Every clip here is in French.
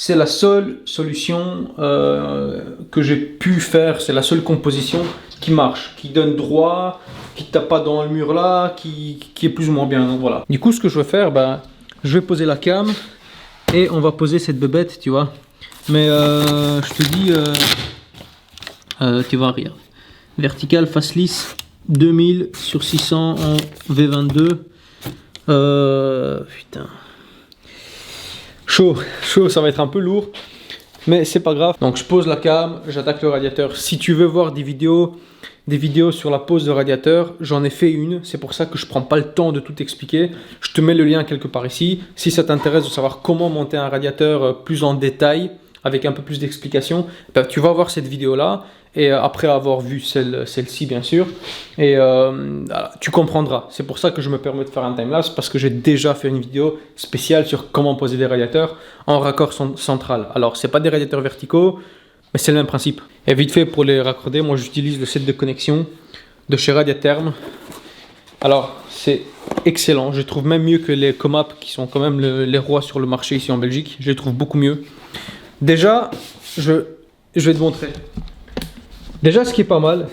c'est la seule solution que j'ai pu faire, c'est la seule composition qui marche, qui donne droit, qui tape pas dans le mur là, qui est plus ou moins bien. Donc voilà. Du coup, ce que je vais faire, je vais poser la cam et on va poser cette bébête, tu vois. Mais je te dis, tu vois, regarde. Vertical, face lisse, 2000 sur 600 en V22. Putain. Chaud, ça va être un peu lourd. Mais c'est pas grave. Donc je pose la cam, j'attaque le radiateur. Si tu veux voir des vidéos sur la pose de radiateur, j'en ai fait une. C'est pour ça que je prends pas le temps de tout expliquer. Je te mets le lien quelque part ici. Si ça t'intéresse de savoir comment monter un radiateur plus en détail, avec un peu plus d'explications, tu vas voir cette vidéo là. Et après avoir vu celle-ci bien sûr, et tu comprendras. C'est pour ça que je me permets de faire un timelapse, parce que j'ai déjà fait une vidéo spéciale sur comment poser des radiateurs en raccord central. Alors c'est pas des radiateurs verticaux, mais c'est le même principe. Et vite fait, pour les raccorder, moi j'utilise le set de connexion de chez Radiatherm. Alors c'est excellent, je trouve même mieux que les Comap, qui sont quand même les rois sur le marché ici en Belgique. Je les trouve beaucoup mieux. Déjà, je vais te montrer. Déjà, ce qui est pas mal,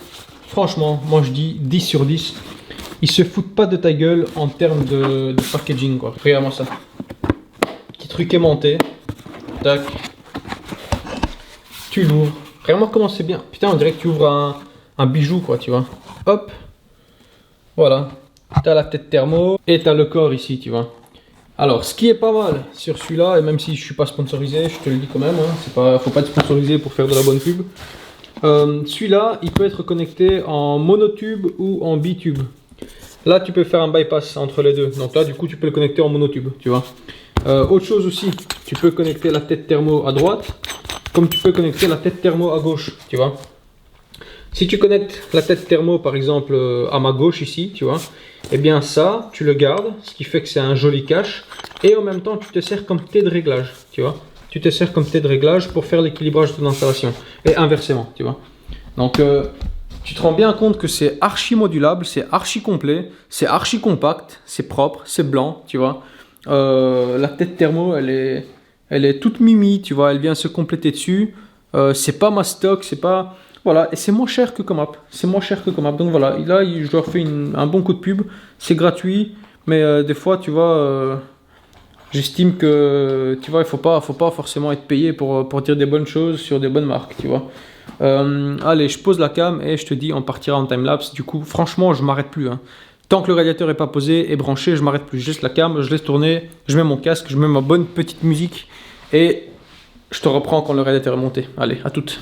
franchement, moi je dis 10 sur 10. Ils se foutent pas de ta gueule en termes de packaging, quoi. Regarde-moi ça. Petit truc aimanté. Tac. Tu l'ouvres. Regarde-moi comment c'est bien. Putain, on dirait que tu ouvres un bijou, quoi, tu vois. Hop. Voilà. T'as la tête thermo et t'as le corps ici, tu vois. Alors, ce qui est pas mal sur celui-là, et même si je suis pas sponsorisé, je te le dis quand même, hein, faut pas être sponsorisé pour faire de la bonne pub. Celui-là, il peut être connecté en monotube ou en bitube. Là, tu peux faire un bypass entre les deux. Donc là, du coup, tu peux le connecter en monotube, tu vois. Autre chose aussi, tu peux connecter la tête thermo à droite, comme tu peux connecter la tête thermo à gauche, tu vois. Si tu connectes la tête thermo, par exemple, à ma gauche ici, tu vois, eh bien ça, tu le gardes, ce qui fait que c'est un joli cache. Et en même temps, tu te sers comme thé de réglage, tu vois. Tu te sers comme thé de réglage pour faire l'équilibrage de ton installation. Et inversement, tu vois. Donc, tu te rends bien compte que c'est archi modulable, c'est archi complet, c'est archi compact, c'est propre, c'est blanc, tu vois. La tête thermo, elle est toute mimi, tu vois. Elle vient se compléter dessus. C'est pas ma stock, c'est pas... Voilà, et c'est moins cher que Comap. C'est moins cher que Comap. Donc voilà, là, je leur fais un bon coup de pub. C'est gratuit, mais des fois, tu vois... J'estime que, tu vois, il faut pas forcément être payé pour dire des bonnes choses sur des bonnes marques, tu vois. Allez, je pose la cam et je te dis, on partira en timelapse. Du coup, franchement, je m'arrête plus. Hein. Tant que le radiateur n'est pas posé et branché, je m'arrête plus. Je laisse la cam, je laisse tourner, je mets mon casque, je mets ma bonne petite musique et je te reprends quand le radiateur est monté. Allez, à toutes.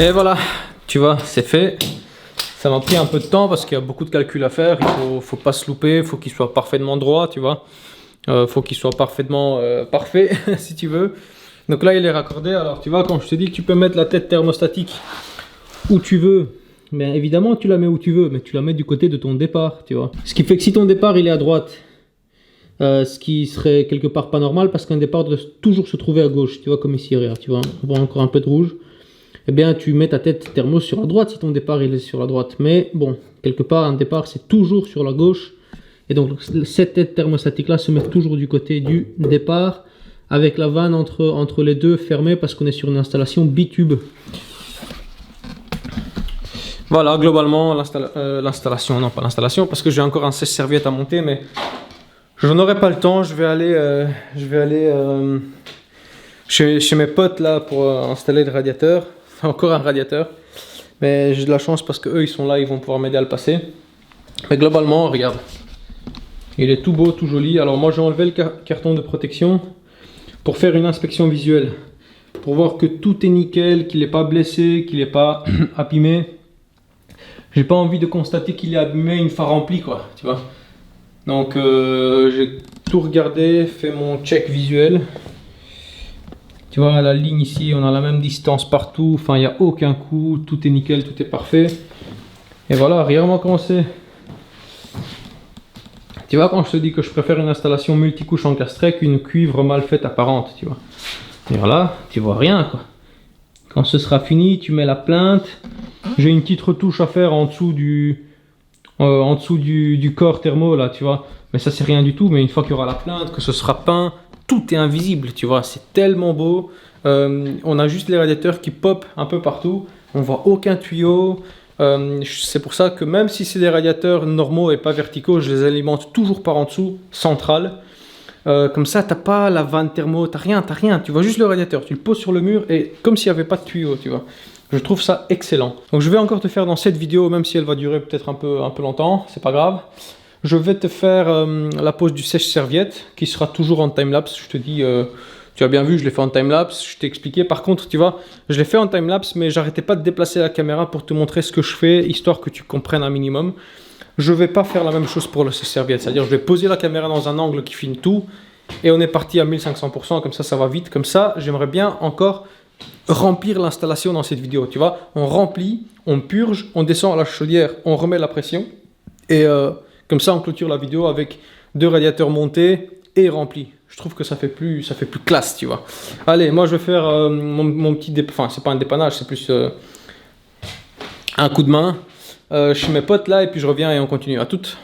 Et voilà, tu vois, c'est fait. Ça m'a pris un peu de temps parce qu'il y a beaucoup de calculs à faire. Il faut pas se louper, il faut qu'il soit parfaitement droit, tu vois. Faut qu'il soit parfaitement parfait, si tu veux. Donc là, il est raccordé. Alors, tu vois, quand je te dis que tu peux mettre la tête thermostatique où tu veux, mais évidemment, tu la mets où tu veux, mais tu la mets du côté de ton départ, tu vois. Ce qui fait que si ton départ, il est à droite, ce qui serait quelque part pas normal parce qu'un départ doit toujours se trouver à gauche, tu vois, comme ici, regarde, tu vois, on voit encore un peu de rouge. Eh bien, tu mets ta tête thermo sur la droite si ton départ il est sur la droite. Mais bon, quelque part, un départ, c'est toujours sur la gauche. Et donc, cette tête thermostatique-là se met toujours du côté du départ, avec la vanne entre les deux fermée parce qu'on est sur une installation bitube. Voilà, globalement, l'installation, non pas l'installation, parce que j'ai encore un sèche-serviette à monter, mais je n'aurai pas le temps. Je vais aller chez mes potes là pour installer le radiateur. Encore un radiateur, mais j'ai de la chance parce que eux ils sont là, ils vont pouvoir m'aider à le passer. Mais globalement, regarde, il est tout beau, tout joli. Alors moi j'ai enlevé le carton de protection pour faire une inspection visuelle, pour voir que tout est nickel, qu'il n'est pas blessé, qu'il n'est pas abîmé. J'ai pas envie de constater qu'il est abîmé une fois rempli, quoi, tu vois. Donc j'ai tout regardé, fait mon check visuel. Tu vois, la ligne ici, on a la même distance partout. Enfin, il n'y a aucun coup. Tout est nickel, tout est parfait. Et voilà, regarde-moi comment c'est. Tu vois, quand je te dis que je préfère une installation multicouche encastrée qu'une cuivre mal faite apparente, tu vois. Et voilà, tu vois rien, quoi. Quand ce sera fini, tu mets la plainte. J'ai une petite retouche à faire en dessous du corps thermo, là, tu vois. Mais ça, c'est rien du tout. Mais une fois qu'il y aura la plainte, que ce sera peint, tout est invisible, tu vois, c'est tellement beau. On a juste les radiateurs qui pop un peu partout, on voit aucun tuyau. C'est pour ça que même si c'est des radiateurs normaux et pas verticaux, je les alimente toujours par en dessous, central. Comme ça, t'as pas la vanne thermo, t'as rien, tu vois juste le radiateur, tu le poses sur le mur et comme s'il n'y avait pas de tuyau, tu vois. Je trouve ça excellent. Donc je vais encore te faire dans cette vidéo, même si elle va durer peut-être un peu longtemps, c'est pas grave. Je vais te faire la pose du sèche-serviette qui sera toujours en time-lapse. Je te dis, tu as bien vu, je l'ai fait en time-lapse, je t'ai expliqué. Par contre, tu vois, je l'ai fait en time-lapse, mais j'arrêtais pas de déplacer la caméra pour te montrer ce que je fais, histoire que tu comprennes un minimum. Je vais pas faire la même chose pour le sèche-serviette, c'est-à-dire je vais poser la caméra dans un angle qui filme tout, et on est parti à 1500%, comme ça va vite. Comme ça, j'aimerais bien encore remplir l'installation dans cette vidéo, tu vois. On remplit, on purge, on descend à la chaudière, on remet la pression, et... comme ça, on clôture la vidéo avec 2 radiateurs montés et remplis. Je trouve que ça fait plus classe, tu vois. Allez, moi je vais faire mon petit enfin, c'est pas un dépannage, c'est plus un coup de main chez mes potes là, et puis je reviens et on continue. À toutes.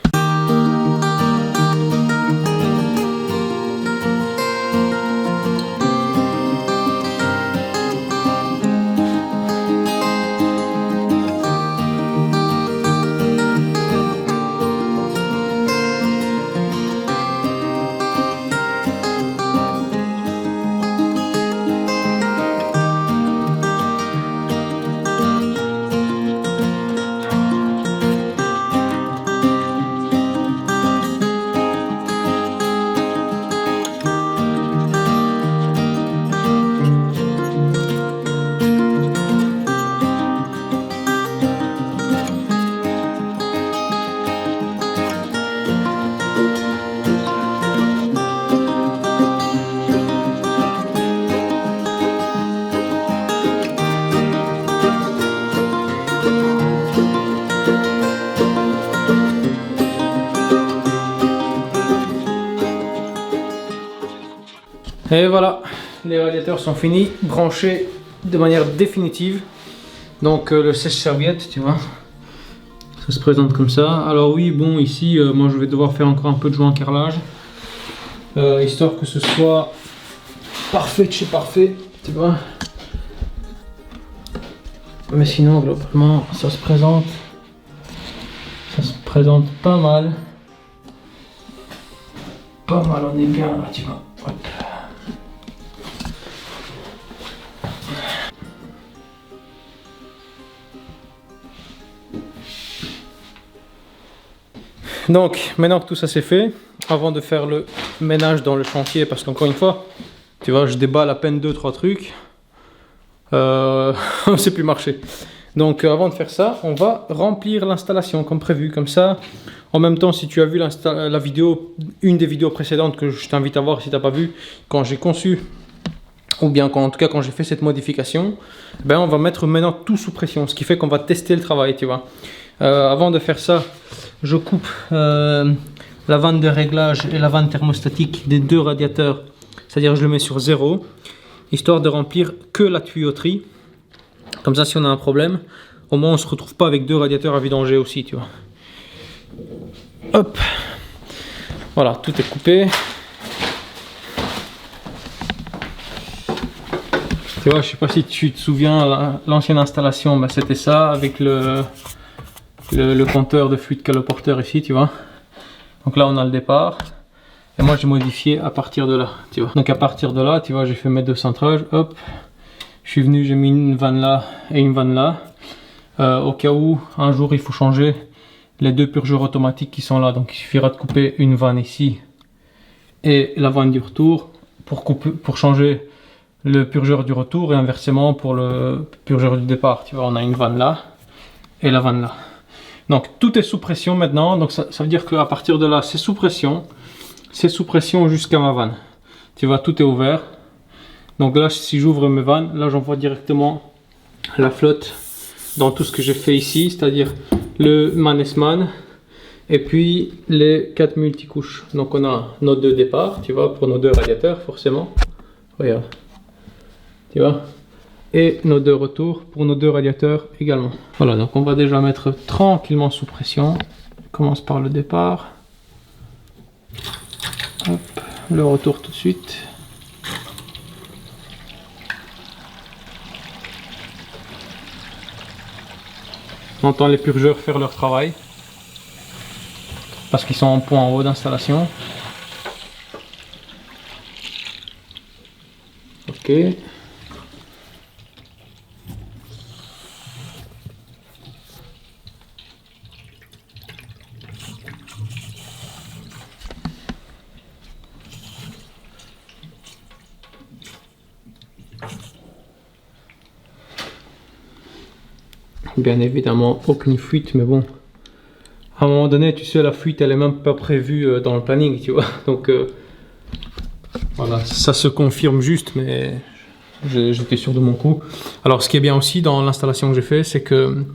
Et voilà, les radiateurs sont finis, branchés de manière définitive. Donc le sèche-serviette, tu vois, ça se présente comme ça. Alors oui, bon, ici, moi je vais devoir faire encore un peu de joint carrelage, histoire que ce soit parfait de chez parfait, tu vois. Mais sinon, globalement, ça se présente pas mal. Pas mal, on est bien là, tu vois. Hop. Donc, maintenant que tout ça c'est fait, avant de faire le ménage dans le chantier, parce qu'encore une fois, tu vois, je déballe à peine 2-3 trucs. on ne sait plus marcher. Donc avant de faire ça, on va remplir l'installation comme prévu, comme ça. En même temps, si tu as vu la vidéo, une des vidéos précédentes que je t'invite à voir si tu n'as pas vu, quand j'ai conçu, ou bien en tout cas quand j'ai fait cette modification, ben on va mettre maintenant tout sous pression, ce qui fait qu'on va tester le travail, tu vois. Avant de faire ça, je coupe la vanne de réglage et la vanne thermostatique des deux radiateurs, c'est-à-dire je le mets sur 0, histoire de remplir que la tuyauterie. Comme ça, si on a un problème, au moins on ne se retrouve pas avec deux radiateurs à vidanger aussi, tu vois. Hop, voilà, tout est coupé. Tu vois, je sais pas si tu te souviens, l'ancienne installation, ben, c'était ça, avec le compteur de fluide caloporteur ici, tu vois. Donc là, on a le départ. Et moi, j'ai modifié à partir de là, tu vois. Donc à partir de là, tu vois, j'ai fait mes deux centrages, hop. Je suis venu, j'ai mis une vanne là et une vanne là. Au cas où, un jour, il faut changer les deux purgeurs automatiques qui sont là. Donc il suffira de couper une vanne ici et la vanne du retour pour changer le purgeur du retour et inversement pour le purgeur du départ. Tu vois, on a une vanne là et la vanne là. Donc tout est sous pression maintenant. Donc ça veut dire qu'à partir de là, c'est sous pression. C'est sous pression jusqu'à ma vanne. Tu vois, tout est ouvert. Donc là, si j'ouvre mes vannes, là j'envoie directement la flotte dans tout ce que j'ai fait ici, c'est-à-dire le Mannesmann et puis les 4 multicouches. Donc on a nos deux départs, tu vois, pour nos deux radiateurs forcément. Regarde, tu vois, et nos deux retours pour nos deux radiateurs également. Voilà, donc on va déjà mettre tranquillement sous pression. On commence par le départ. Hop, le retour tout de suite. On entend les purgeurs faire leur travail parce qu'ils sont en point en haut d'installation. Ok. Bien évidemment, aucune fuite, mais bon, à un moment donné, tu sais, la fuite, elle est même pas prévue dans le planning, tu vois. Donc, voilà, ça se confirme juste, mais j'étais sûr de mon coup. Alors, ce qui est bien aussi dans l'installation que j'ai fait, c'est que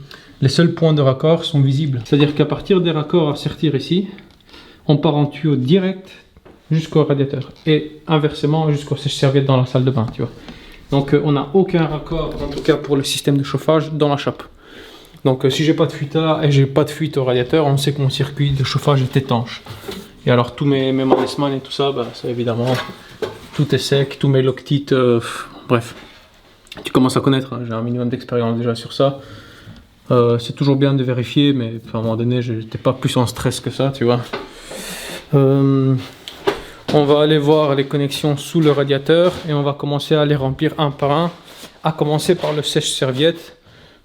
les seuls points de raccord sont visibles. C'est-à-dire qu'à partir des raccords à sortir ici, on part en tuyau direct jusqu'au radiateur et inversement jusqu'au sèche-serviette dans la salle de bain, tu vois. Donc, on n'a aucun raccord, en tout cas pour le système de chauffage, dans la chape. Donc si j'ai pas de fuite là et j'ai pas de fuite au radiateur, on sait que mon circuit de chauffage est étanche. Et alors tous mes Mannesmann et tout ça, bah, ça évidemment, tout est sec, tous mes Loctite, bref. Tu commences à connaître, hein, j'ai un minimum d'expérience déjà sur ça. C'est toujours bien de vérifier, mais à un moment donné, j'étais pas plus en stress que ça, tu vois. On va aller voir les connexions sous le radiateur et on va commencer à les remplir un par un, à commencer par le sèche-serviette.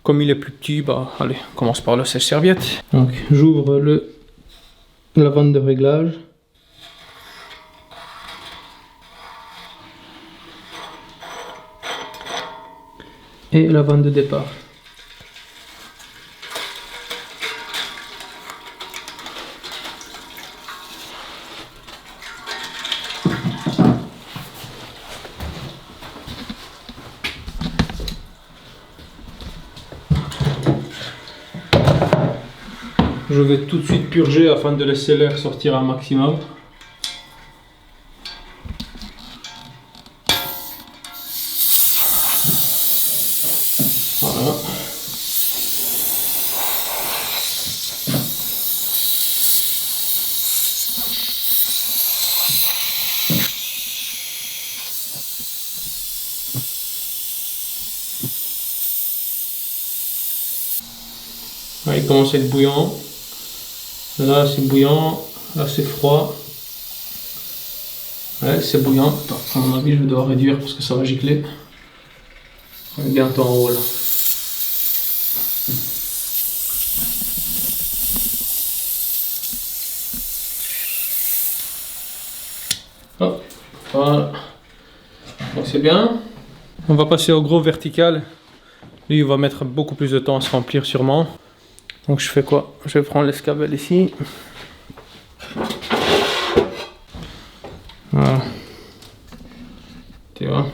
Comme il est plus petit, bah allez, on commence par le sèche-serviette. Donc j'ouvre la vanne de réglage. Et la vanne de départ. Je vais tout de suite purger afin de laisser l'air sortir un maximum. Voilà. Ouais, il commence à être bouillant. Là c'est bouillant, là c'est froid. Ouais, c'est bouillant. Attends, à mon avis je vais devoir réduire parce que ça va gicler. On est bientôt en haut là. Hop, voilà. Donc c'est bien. On va passer au gros vertical. Lui, il va mettre beaucoup plus de temps à se remplir sûrement. Donc je fais quoi? Je vais prendre l'escabelle ici. Voilà. Tu vois?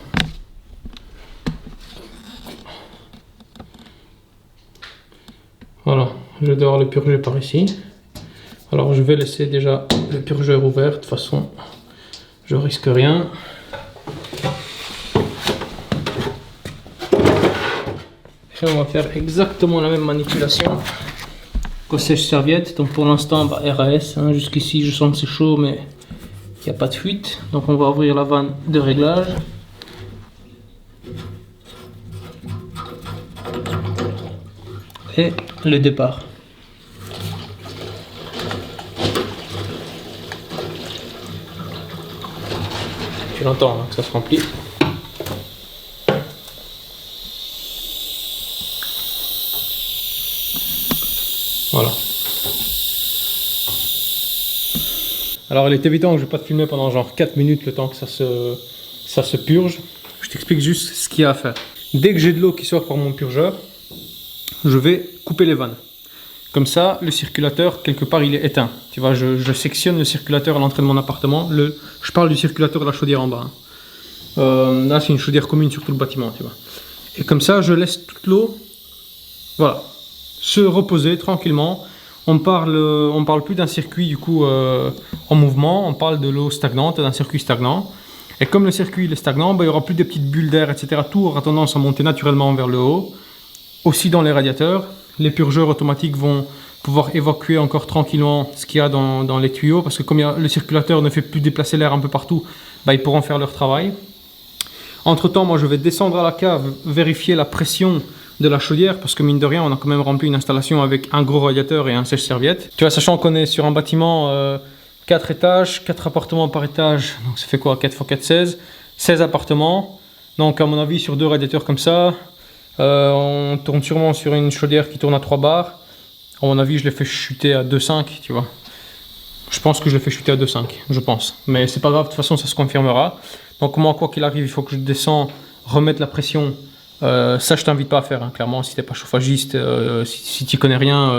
Voilà, je vais devoir le purger par ici. Alors je vais laisser déjà le purgeur ouvert, de toute façon je risque rien. Et on va faire exactement la même manipulation qu'au sèche-serviette. Donc pour l'instant RAS, hein, jusqu'ici je sens que c'est chaud mais il n'y a pas de fuite. Donc on va ouvrir la vanne de réglage. Et le départ. Tu l'entends hein, que ça se remplit. Voilà. Alors il est évident que je ne vais pas te filmer pendant genre 4 minutes le temps que ça se purge. Je t'explique juste ce qu'il y a à faire. Dès que j'ai de l'eau qui sort par mon purgeur, je vais couper les vannes. Comme ça, le circulateur, quelque part, il est éteint. Tu vois, je sectionne le circulateur à l'entrée de mon appartement. Je parle du circulateur de la chaudière en bas. Hein. Là, c'est une chaudière commune sur tout le bâtiment, tu vois. Et comme ça, je laisse toute l'eau, voilà, se reposer tranquillement. On parle plus d'un circuit du coup en mouvement. On parle de l'eau stagnante, d'un circuit stagnant. Et comme le circuit est stagnant, il n'y aura plus de petites bulles d'air, etc. Tout aura tendance à monter naturellement vers le haut. Aussi dans les radiateurs, les purgeurs automatiques vont pouvoir évacuer encore tranquillement ce qu'il y a dans les tuyaux, parce que comme le circulateur ne fait plus déplacer l'air un peu partout, ils pourront faire leur travail. Entre temps, moi je vais descendre à la cave, vérifier la pression de la chaudière, parce que mine de rien, on a quand même rempli une installation avec un gros radiateur et un sèche-serviette. Tu vois, sachant qu'on est sur un bâtiment 4 étages, 4 appartements par étage, donc ça fait quoi, 4 x 4, 16, 16 appartements. Donc à mon avis, sur 2 radiateurs comme ça, on tourne sûrement sur une chaudière qui tourne à 3 bars. À mon avis, je l'ai fait chuter à 2,5, tu vois. Je pense que je l'ai fait chuter à 2,5, je pense. Mais c'est pas grave, de toute façon, ça se confirmera. Donc moi, quoi qu'il arrive, il faut que je descends, remettre la pression. Ça, je t'invite pas à faire, hein, clairement. Si t'es pas chauffagiste, si tu connais rien,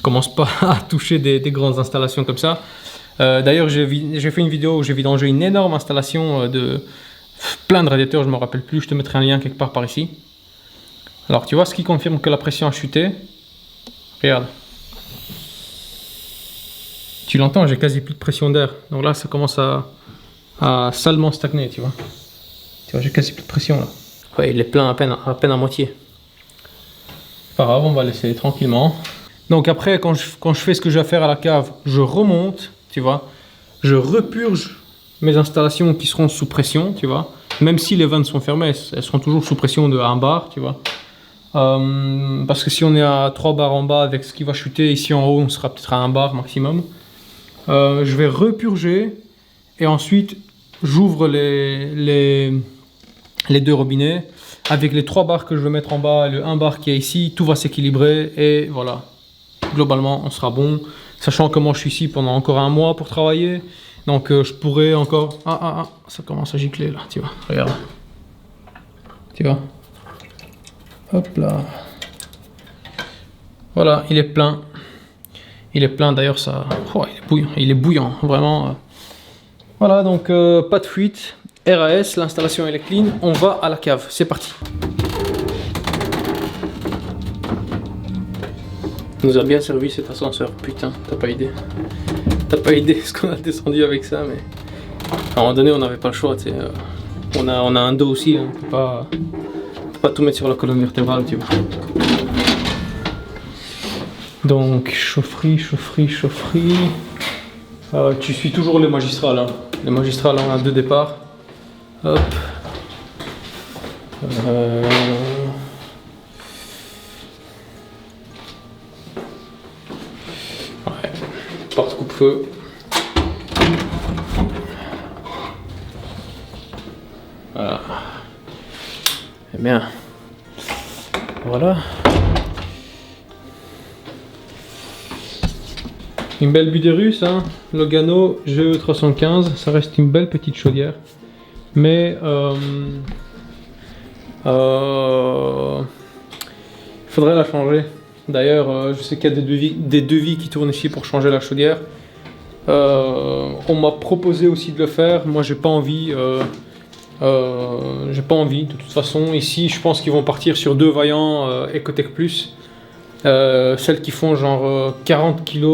commence pas à toucher des grandes installations comme ça. D'ailleurs, j'ai fait une vidéo où j'ai vidangé une énorme installation de plein de radiateurs, je me rappelle plus. Je te mettrai un lien quelque part par ici. Alors tu vois ce qui confirme que la pression a chuté. Regarde. Tu l'entends, j'ai quasi plus de pression d'air. Donc là ça commence à salement stagner, tu vois. Tu vois, j'ai quasi plus de pression là. Ouais, il est plein à peine à moitié. Pas grave, on va laisser tranquillement. Donc après, quand je fais ce que j'ai à faire à la cave, je remonte, tu vois. Je repurge mes installations qui seront sous pression, tu vois. Même si les vannes sont fermées, elles seront toujours sous pression de 1 bar, tu vois. Parce que si on est à 3 bars en bas avec ce qui va chuter, ici en haut on sera peut-être à 1 bar maximum. Je vais repurger et ensuite j'ouvre les 2 robinets. Avec les 3 bars que je vais mettre en bas et le 1 bar qui est ici, tout va s'équilibrer et voilà. Globalement on sera bon. Sachant que moi je suis ici pendant encore 1 mois pour travailler. Donc je pourrais encore... ça commence à gicler là, tu vois, regarde. Tu vois. Hop là. Voilà, il est plein. Il est plein d'ailleurs, ça. Oh, il est bouillant, vraiment. Voilà, donc pas de fuite. RAS, l'installation elle est clean. On va à la cave, c'est parti. Il nous a bien servi cet ascenseur, putain, t'as pas idée. T'as pas idée ce qu'on a descendu avec ça, mais à un moment donné on n'avait pas le choix, tu sais. On a un dos aussi, hein. On peut pas tout mettre sur la colonne vertébrale, tu vois. Donc chaufferie. Tu suis toujours les magistrales, hein. Les magistrales, on a 2 départs. Hop. Ouais. Porte coupe-feu. Voilà. Eh bien. Voilà. Une belle Buderus, hein. Logano GE315, ça reste une belle petite chaudière. Mais Il faudrait la changer. D'ailleurs, je sais qu'il y a des devis qui tournent ici pour changer la chaudière. On m'a proposé aussi de le faire. Moi, j'ai pas envie. J'ai pas envie. De toute façon, ici, je pense qu'ils vont partir sur 2 Vaillant Ecotech Plus. Celles qui font genre 40 kg,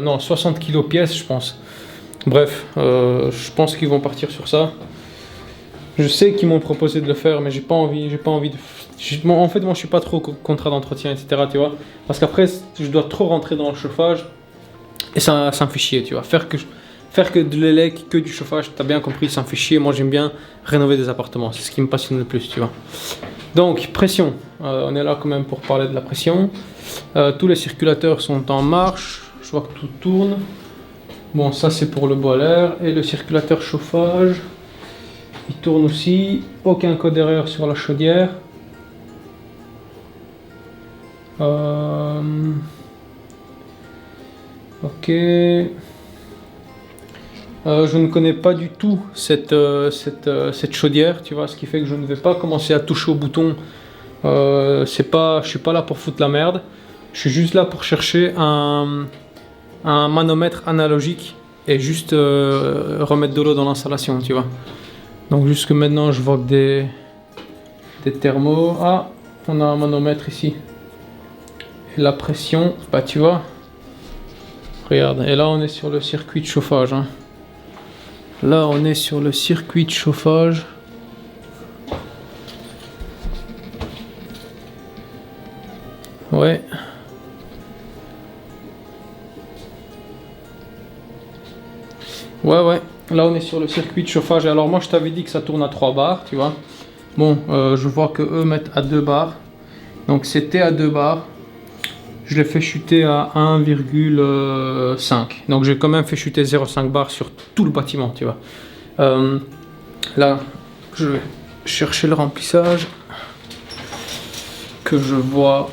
non 60 kg pièce, je pense. Bref, je pense qu'ils vont partir sur ça. Je sais qu'ils m'ont proposé de le faire, mais j'ai pas envie de... En fait, moi, je suis pas trop contrat d'entretien, etc. Tu vois, parce qu'après, je dois trop rentrer dans le chauffage et ça me fait chier, tu vois. Faire que de l'élec, que du chauffage, t'as bien compris, ça me fait chier. Moi, j'aime bien rénover des appartements, c'est ce qui me passionne le plus, tu vois. Donc, pression. On est là quand même pour parler de la pression. Tous les circulateurs sont en marche. Je vois que tout tourne. Bon, ça c'est pour le boiler. Et le circulateur chauffage, il tourne aussi. Aucun code d'erreur sur la chaudière. Ok. Je ne connais pas du tout cette chaudière, tu vois, ce qui fait que je ne vais pas commencer à toucher au bouton. Je suis pas là pour foutre la merde. Je suis juste là pour chercher un manomètre analogique et juste remettre de l'eau dans l'installation, tu vois. Donc jusque maintenant, je vois que des thermos. Ah, on a un manomètre ici. Et la pression, bah tu vois. Regarde, et là on est sur le circuit de chauffage, hein. Là, on est sur le circuit de chauffage. Ouais. Ouais. Là, on est sur le circuit de chauffage. Alors, moi, je t'avais dit que ça tourne à 3 bars, tu vois. Bon, je vois que eux mettent à 2 bars. Donc, c'était à 2 bars. Je l'ai fait chuter à 1,5. Donc j'ai quand même fait chuter 0,5 bar sur tout le bâtiment, tu vois. Là, je vais chercher le remplissage que je vois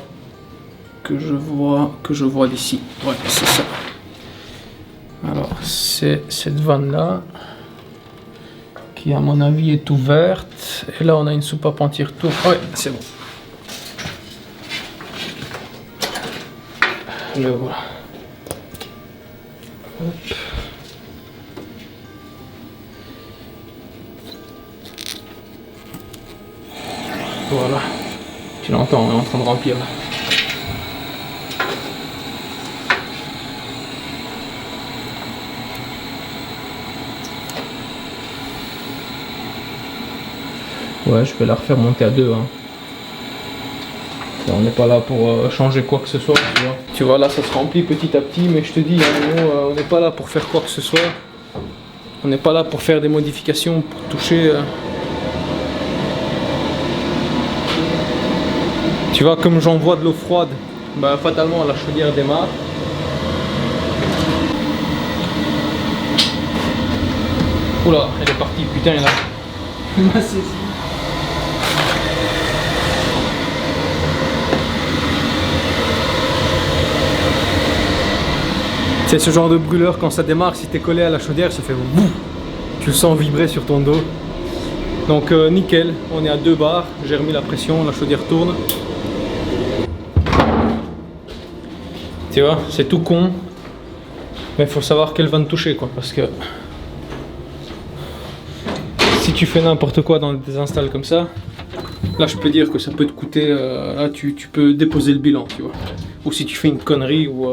d'ici. Ouais, c'est ça. Alors, c'est cette vanne là qui, à mon avis, est ouverte. Et là, on a une soupape anti-retour. Ouais, c'est bon. Le voilà. Hop. Voilà. Tu l'entends, on est en train de remplir. Ouais, je vais la refaire monter à 2. Hein. On n'est pas là pour changer quoi que ce soit, tu vois. Tu vois, là ça se remplit petit à petit, mais je te dis, on n'est pas là pour faire quoi que ce soit. On n'est pas là pour faire des modifications, pour toucher. Tu vois, comme j'envoie de l'eau froide, bah, fatalement la chaudière démarre. Oula, elle est partie, putain, il m'a saisi. C'est ce genre de brûleur, quand ça démarre, si t'es collé à la chaudière, ça fait boum. Tu le sens vibrer sur ton dos. Donc nickel, on est à 2 bars, j'ai remis la pression, la chaudière tourne. Tu vois, c'est tout con. Mais il faut savoir quelle vanne toucher, quoi, parce que si tu fais n'importe quoi dans des installs comme ça, là je peux dire que ça peut te coûter, là tu peux déposer le bilan, tu vois. Ou si tu fais une connerie ou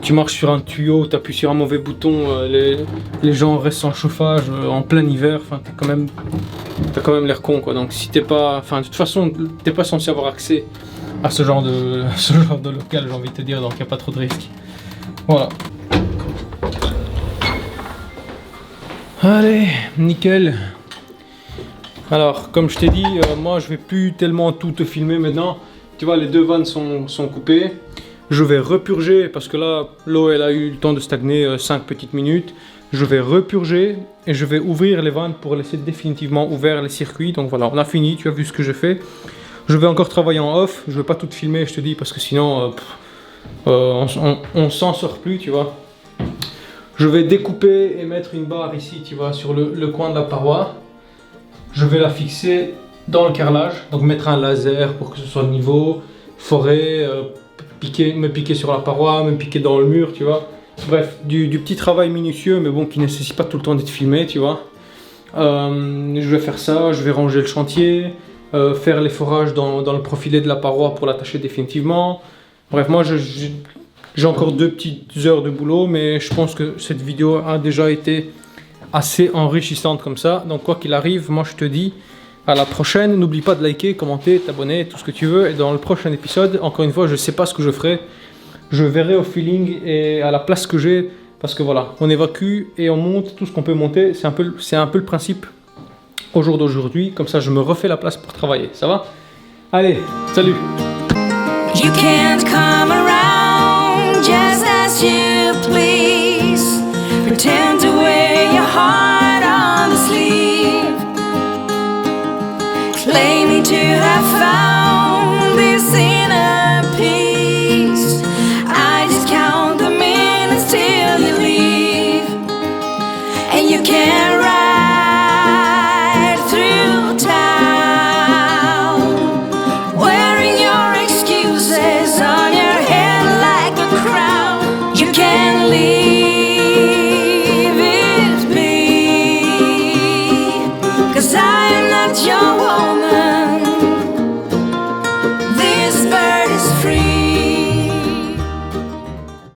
tu marches sur un tuyau, tu appuies sur un mauvais bouton, les gens restent sans chauffage en plein hiver, enfin t'as quand même l'air con, quoi. Donc si t'es pas, enfin de toute façon t'es pas censé avoir accès à ce genre de local, j'ai envie de te dire, donc il n'y a pas trop de risques. Voilà. Allez, nickel. Alors comme je t'ai dit, moi je vais plus tellement tout te filmer maintenant. Tu vois, les 2 vannes sont coupées. Je vais repurger parce que là, l'eau elle a eu le temps de stagner 5 petites minutes. Je vais repurger et je vais ouvrir les vannes pour laisser définitivement ouvert les circuits. Donc voilà, on a fini, tu as vu ce que j'ai fait. Je vais encore travailler en off, je vais pas tout filmer, je te dis, parce que sinon on s'en sort plus, tu vois. Je vais découper et mettre une barre ici, tu vois, sur le coin de la paroi. Je vais la fixer dans le carrelage, donc mettre un laser pour que ce soit niveau, forer, me piquer sur la paroi, me piquer dans le mur, tu vois. Bref, du petit travail minutieux, mais bon, qui ne nécessite pas tout le temps d'être filmé, tu vois. Je vais faire ça, je vais ranger le chantier, faire les forages dans le profilet de la paroi pour l'attacher définitivement. Bref, moi j'ai encore 2 petites heures de boulot, mais je pense que cette vidéo a déjà été assez enrichissante comme ça. Donc quoi qu'il arrive, moi je te dis à la prochaine. N'oublie pas de liker, commenter, t'abonner, tout ce que tu veux. Et dans le prochain épisode, encore une fois, je sais pas ce que je ferai. Je verrai au feeling et à la place que j'ai. Parce que voilà, on évacue et on monte tout ce qu'on peut monter. C'est un peu le principe au jour d'aujourd'hui. Comme ça, je me refais la place pour travailler. Ça va? Allez, salut! You can't come around just as you please. Pretend to wear your heart on the sleeve. Claiming to have found this inner peace. I just count the minutes till you leave. And you can't